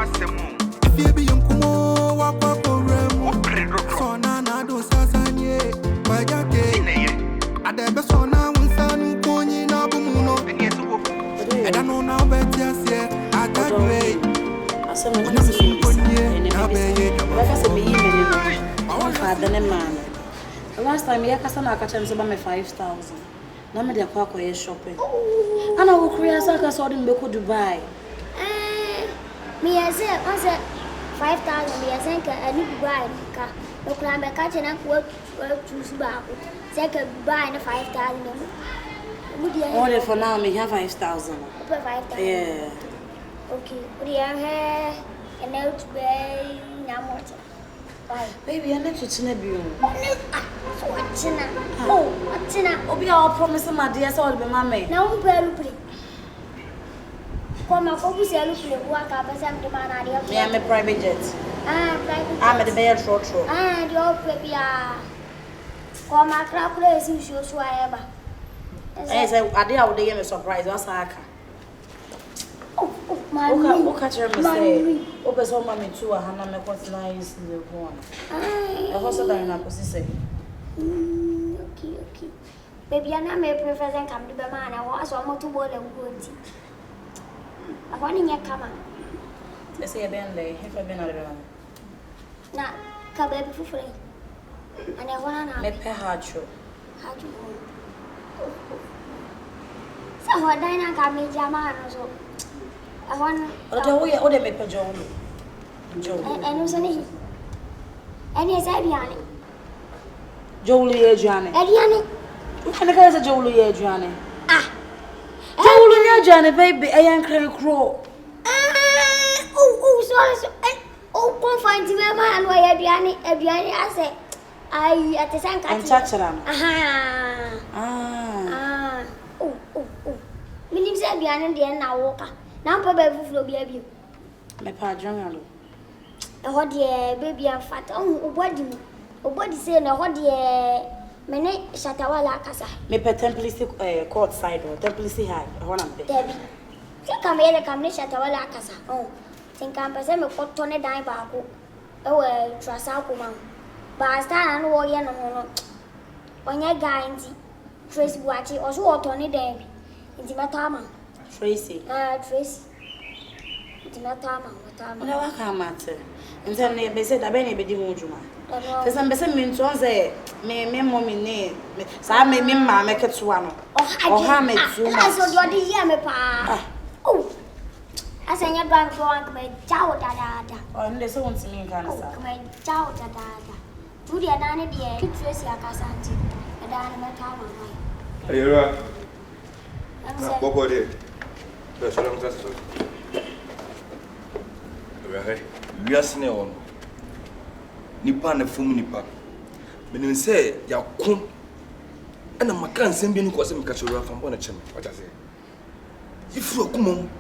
If you be young, come on, walk up for rem. So now, don't sasanye. Why you get? I never saw now when son going in a boom. I don't know now, but yes, yeah, I can't wait. Asamoah is the last time I catch me 5,000. Now me dey go shopping. And I will create a saw them go Dubai. Me I say 5,000. Me I say I need to buy a car. No plan me catch na go choose back. Say can buy na 5,000. Only for now me have 5,000. 5,000. Yeah. Okay. What do you have? And now to buy nyamota. Bye. Baby, I need to tell you. So what's na? Oh, what's na? Obi I promise my dear so be mommy. Now we better play. Come on, focus your look play. Work up as I'm the man at the. Me I'm a private jet. Private. I'm at the bed trot. Your baby come on, crap place you show so I ever. I say I did I give me surprise. What's that? Oh, my. Okay, catch her me say. Open so mommy too. I have me continue using the phone. I also don't know what to say. Okay. Baby, I know my preference come to the man. I want so much to boil and good. I want in your camera. They say a band day. If I've been out of them. Now, come baby for free. And I want to make her hard show. How do you so what I can make Jama so. I want. Oh, they make a John. And who's any? And yes, I be Jolie Adriani. Adriani. What kind of guy is a Jolie Adriani? Jolie Adriani, baby, I am crying crow. Sorry. Oh, come find me, man. Why Adriani? I say, I at the same time. And Chacharam. Oh. Meaning, say, Adriani, the end now walker. Now, probably flow baby. My padron. What dear baby and fat. Oh, what say no what dear mene shatawala kasa. Me per templisi court side or templisi high. Debbie. Think I'm here come shatawala kasa. Oh, think I'm person me got tone dime baako. Oh, trasa kuma. Ba stand and warrior no. Onya guy nti Tracy Buachi also otone Debbie. Nti matama. Tracy. Tracy. Nti matama. Ona waka mate. Nti na be said abeni be di ho djuma. Te some be say me nto say me mommy ne. Sa me ma me ketua no. Oh ha me too much. So do the hear me pa. Oh. Asanya ban ko an me jaw dada. Oh nde so won me kan sa. Ko me jaw dada. Tu dia na ne dia Tracy akasa nti. E da na me ta ma mai. Ayura. Na boko de. Be so long so. We are seeing on Nipa and Fum Nipa. When you say, Yakum and a Macan send me because I'm catching from one of them. What I say? If you come on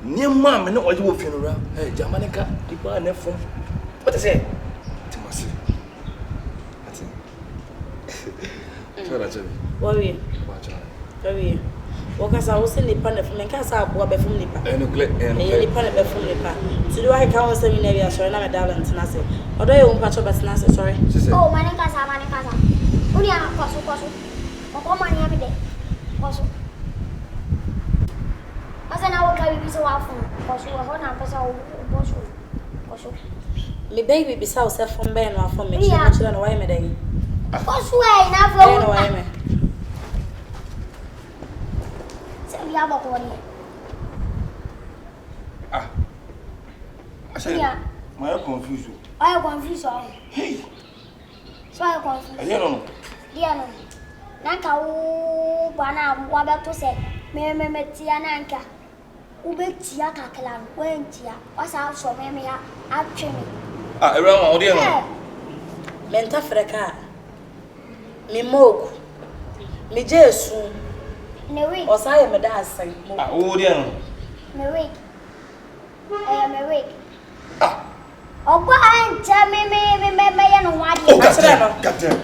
near Mam and not your funeral, hey, Jamanica, Nipa and Fum. What I say? Timothy. Worry. Worry. Because I was in the panel from the casa, what be from Nipa. And the panel from Nipa. So do I count some in area, so I'm a darling Tanasi. Or do you want patch of Tanasi? Sorry. Oh, Manicasa. Unia, Cosu. Or come on every day. Cosu. As an hour carry be so often. Cosu, a whole number of Cosu. Me baby be so self from Ben or from me. Yeah, children away me day. Cosu, I never. I said, my confused. I am confused. Hey, so I am confused. I don't know. Dear, Nanka, Bana, what about to say? Me, Tia Nanka. Ubetia Kaklan, when Tia, what's out so many actually. Around dear. Menta Freca. Me moke. Me jesu. No week. Or say, me dancing. Oh, dear. Me week. I am a week. Oh, go and tell me, and what you Captain.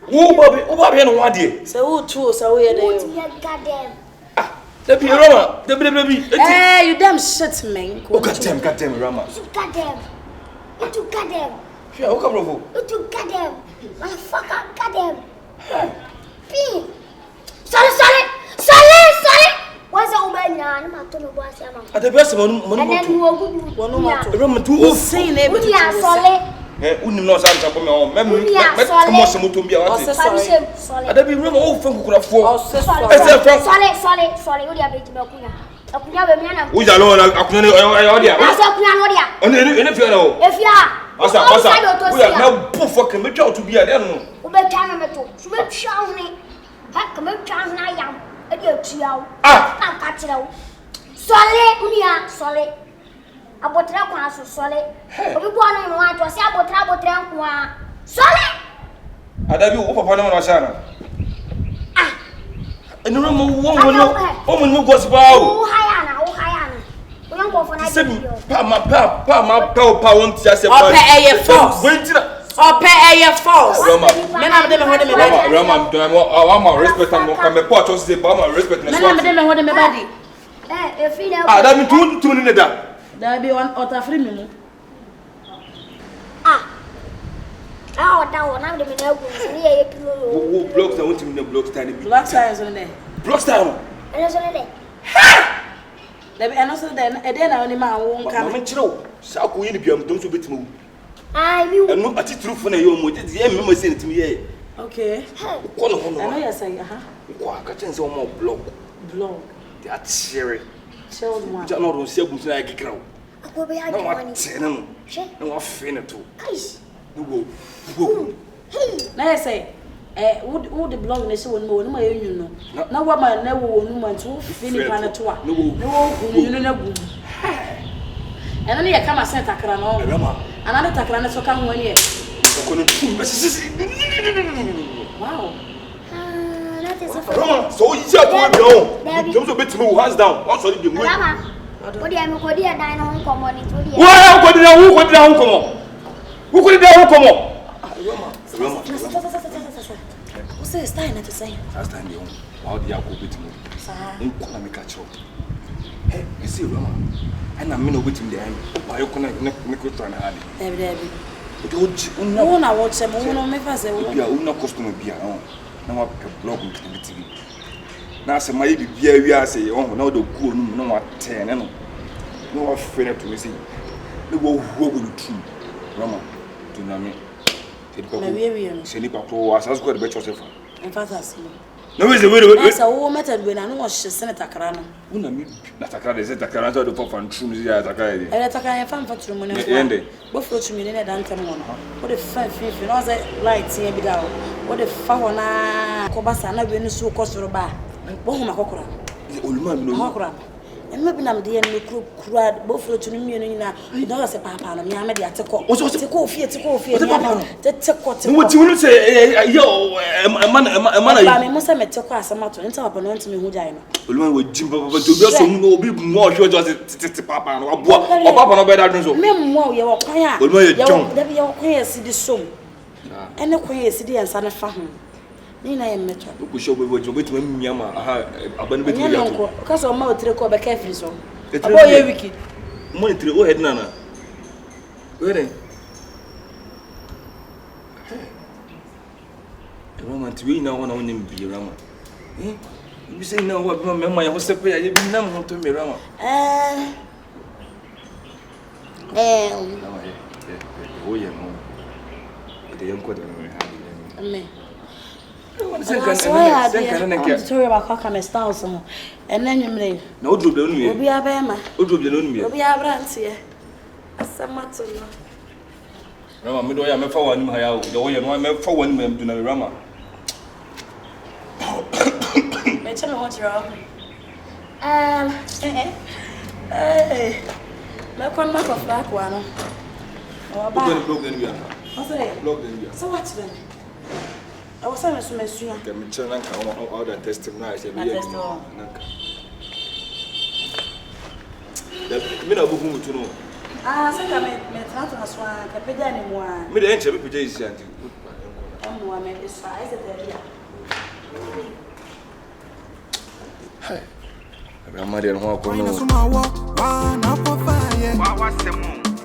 Who Bobby and what dear? So, who too, so we are there. goddamn. The be Rama, the baby. Hey, you damn shit, man. Goddamn, Rama. Goddamn. You too goddamn. Yeah, what come over? You too goddamn. Motherfucker, goddamn. P. Sorry. What's the woman now? I'm not talking about him. At the best one, And then you are good. One more. Rama, two saying everything. Sorry. No sound for me. Sorry. I don't be Rama all from Kurafor. Sorry. We are being Makuya. Who's alone? I couldn't audio. And if you know, if you are, we are now poor fucking mature to be a devil. I'm catching out. Solid. About that solid. We want to say about trouble. Solid. I don't know what I was. And remember, woman who goes about. Oh, Hayana. We don't go for night. Papa won't just say, false. Men of them hold me body. Rama, respect and come a pot of the bomber, respect and hold me body. I don't two in that. There be one out of 3 minutes. Now the who blocks the winter in the blocks tiny black science on there. Blocks down. And also there. There be another then a day only man won't come. I'm true. So we need to be don't bit move. I will. And no, I teach through for your mood. The member saying to me, okay. I know you say, catching some more block. That's cherry. Chilled one. Don't know, see who's like a crow. I go behind No the one money. no one finna too. Go. Now I say, who the blog nation will know, no, you know. No woman never will know to finish on a tour. No, you know. And then you come and send a crown on another Takrana so come 1 year. Wow. That is a Rama, so you said, no, don't a bit to move hands down. Also, you do. What do you mean? Dine on common? Why, who down come on? Who could down come on? Rama. What's the style to say? Last time you how the Yako bit me. I'm catch up. Hey, you see, Rama, and I'm in a waiting there. I couldn't make it trying to have it. Debbie. No, I watch them. No, me pass it. We are not customer beer. Now I blog with the TV. Now, some may be beer. We are saying, oh, no, the cool, no, what 10, and no, I'm afraid to see. The war will true. Rama, do not mean. Send it was as good as yourself. In fact, that's no, is the way that's a woman method when I know she sent a crana. Una mi na takara is the karanta do pop and true ya takara. I takara fan for true money. Both for me in a dancing one. What the fun fish, you know, that light here be down. What the fauna Cobasa, and I've been so cost for a bar. Bohuma Hokra. The old man, Hokra. And maybe I'm the end crowd, both for to me and you don't say papa, and I'm at the call. What's to go fear to go fear? What you say, yo, a man, I must have met to class a matter and talk on to me who died. Well, with Jim Papa to be so no be more sure just papa or papa no better than so. Memoir, you are quiet. Well, there be your quiet city song. And the quiet city and son of Faham. Nina am metro. We show we wait to me, Yama. Because of my trick over carefully so. A boy, wicked. Money to head, Nana. Where? Roman to be now on him be Rama. You say now what my was a prayer, you never to me, Rama. Oh, yeah, the young quarter. I'm sorry about Cockam Stars and then you may. No, do the only. We'll be a bema. Who do the only? We'll be a brand here. Asamoah. Rama, me do I am for one, my the way I am for 1 minute to Rama. Tell me what you're on. Hey, look on my black one. Oh, so what's then? I was saying, Monsieur. I'm trying to all the testimonies. I'm not going to know. I think I met not as one, a pig anymore. Me the ancient people is anti. I'm one of his size. Awuraama de ho akọ no.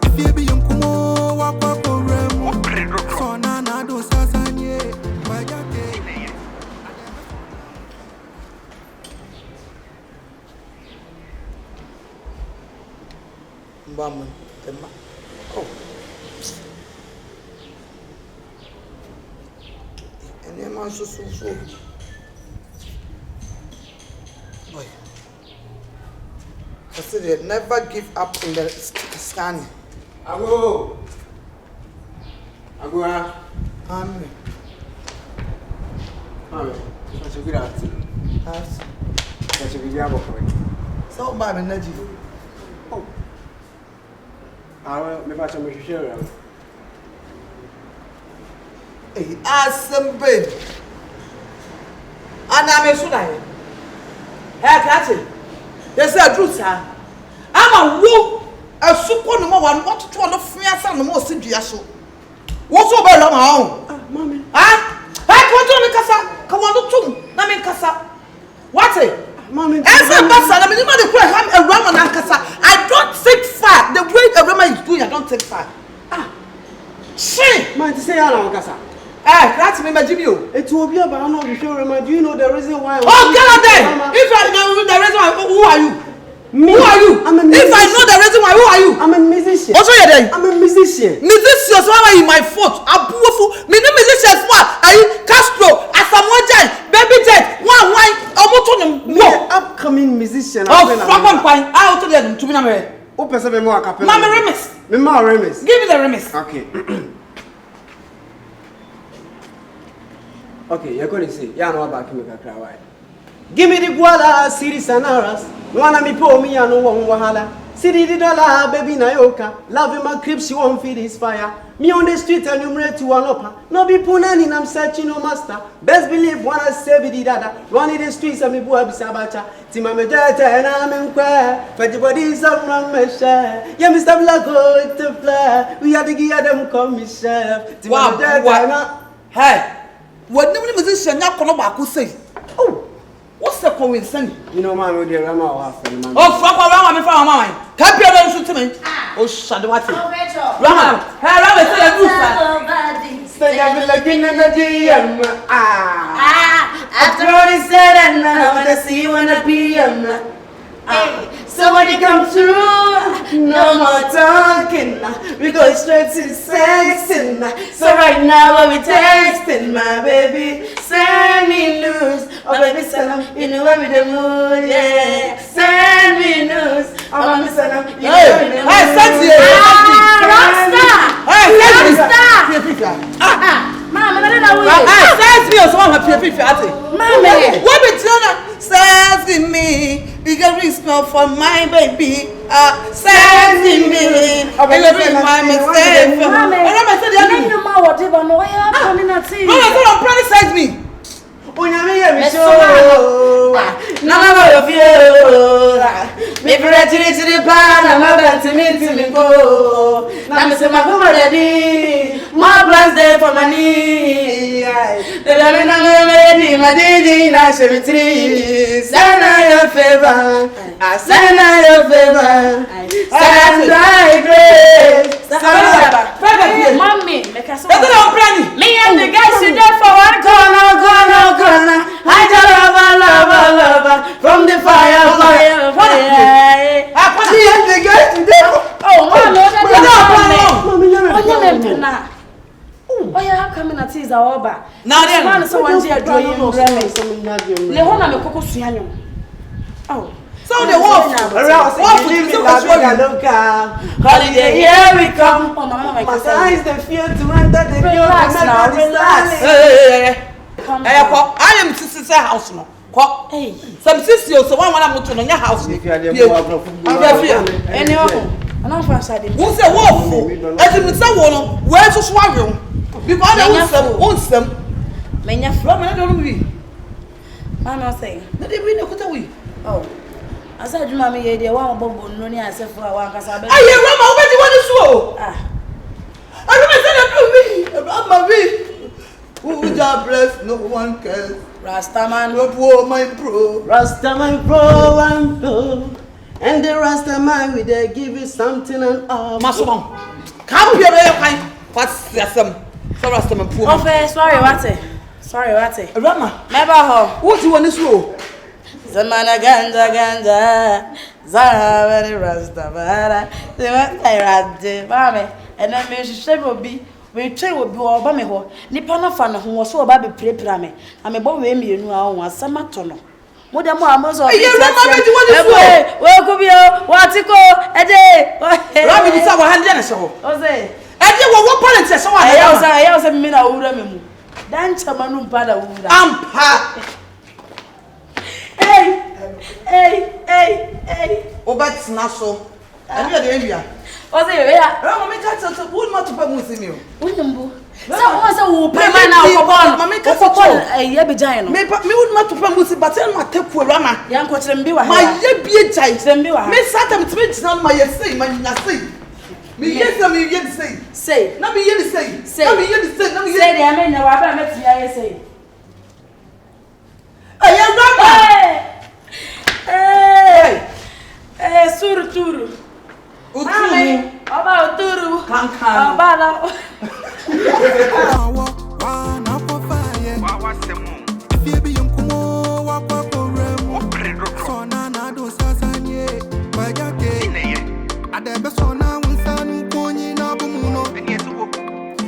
If you be young, come on, walk up for rem. So na do sasanye. Mama, oh. And I'm also so boy. I said never give up in the scanning. Ago. Amen. Amen. Such a good answer. Such a good job. So, Baba, Naji. Oh. I will never tell me to share. Hey, Asamoah. And I'm a Sudan. Hey, catch it. There's a truth, sir. I'm a woo. A super number one. What to try to free us on the most serious show. What's over long home? Mommy. Ah? I come to the casa. Come on, look. I'm in casa. What's it? Mommy. I don't take far. The way Awuraama is doing, I don't take far. She. Man, to say hello, Kasa. That's me, Majimio. It will be about how you show Rema. Do you know the reason why? Oh, God, then. If I know the reason why, who are you? Me. Who are you? I'm a musician. If I know the reason why, who are you? I'm a musician. What's your name? I'm a musician. Musicians, why are you my fault? I'm powerful. Me no musicians, what? Are you Castro, Asamoah, Baby Jet, one, no. Upcoming musician. Oh, from point. I'll tell them to be number. Who perceive more capella? Mama Remis. Mama Remis. Give me the Remis. Okay. Okay, you're going to say, yeah, no, about me, cry. Give me the guala, cities and aras. No one me pour me, I know one wahala. City the dollar, baby Nayoka. Loving my crib, she won't feed his fire. Me on the street, and numerate to one upper. No be punani, I'm searching no master. Best believe one I save the dada. Run in the streets, and me boy bisabacha. Tima me jeta, and I'm in quair. Fetty bodies of run me share. Yeah, Mr. Blacko, it's a flare. We had to give them come, me chef. Wow, hey. What the musician now come back who say? Oh, what's the coincidence? You know, man, with the Rama or half. Oh, fuck around me from my mind. Can't be able to shoot me. Oh, shut the water. Rama, hey, Rama, say a good Say I'm looking at the DM. After all is said and done, I wanna see you wanna be so when you come through, no more talking. We go straight to the sexing. So right now when we texting, my baby, send me news. Oh baby, salam, you know I'm in the mood, yeah. Send me news. Oh baby, salam, you know I'm in the mood. Hey, send you. Rockstar. Mama, I don't know who you are. Send me or someone have PFP. Mama, what be send me. Bigger risk now for my baby. Send me. I will bring my mistake. Mama, I don't know whatever. No, I am coming at you. No, I'm trying to send me. None of you. Maybe I did it to the pan. I'm about to meet me. I'm saying my home already. My plans there for money. The living on the lady, my daddy, I should be trees. Send your favor. I send your favor. Send thy grace. Mommy, me and the guys sit there for one corner. I just love from the fire. The guys today. Oh, yeah, coming at his over. Now, then, man, so one year drawing. Lehona, me coco siano. Oh, so the wolf. Holiday, here we come. Oh, Mama, My eyes, the fear to enter the relax now, relax. I am sister's house now. Hey, some sisters, so one I'm to your house. If you are the anyone. And I'm from Saudi. Who's a wolf? As if someone, where's the swagger? Because I want some. Many from another movie. I'm not saying. Let it be no good away. Oh, I said, Mammy, the one bob, no, I said for a one Casabe. I hear Rama, what do you want to show? Ah, I don't say that to me. About my way. Who just bless, no one cares. Rastaman. No poor my pro. Rastaman pro and pro. And the Rastaman will they give you something and all. Masumon. Come here, what's the some? So Rastaman poor. Oh, sorry, what's it? Sorry, what's it? Rama. Never ho. What you want to show? Zamana ganja. Zahavani Rastamara. They went there, Mame. And then me she will be. We try will be over me ho. Nipana fan who was so about pre prame. I'm a boy me you know one samatono. More than more Amazon. Welcome you. What's it called? A day. Rabbi is our hand and so. Jose. I did what parents said so. I was a mina Awuraama. Dance a manum pada Awuraama. Ampa. Hey. Oh, that's not so. And you're the area. Jose, yeah. Rama, make us would not to put with you. Wouldn't someone who pay my now for one. Mamma, a yabby giant. Me would not to put with but tell my take for Rama. Young coach and be my yabby giant. Then be Miss Satam Twitch, not my say, my say. Me yes, I mean, yet say. Not me yet say. Not me yet say. Not me yet say. I mean, no, I met you, I say. I am Rama. Hey, Suru. Mami, about Turu. Kankan. Abana. Wa na kwa fire.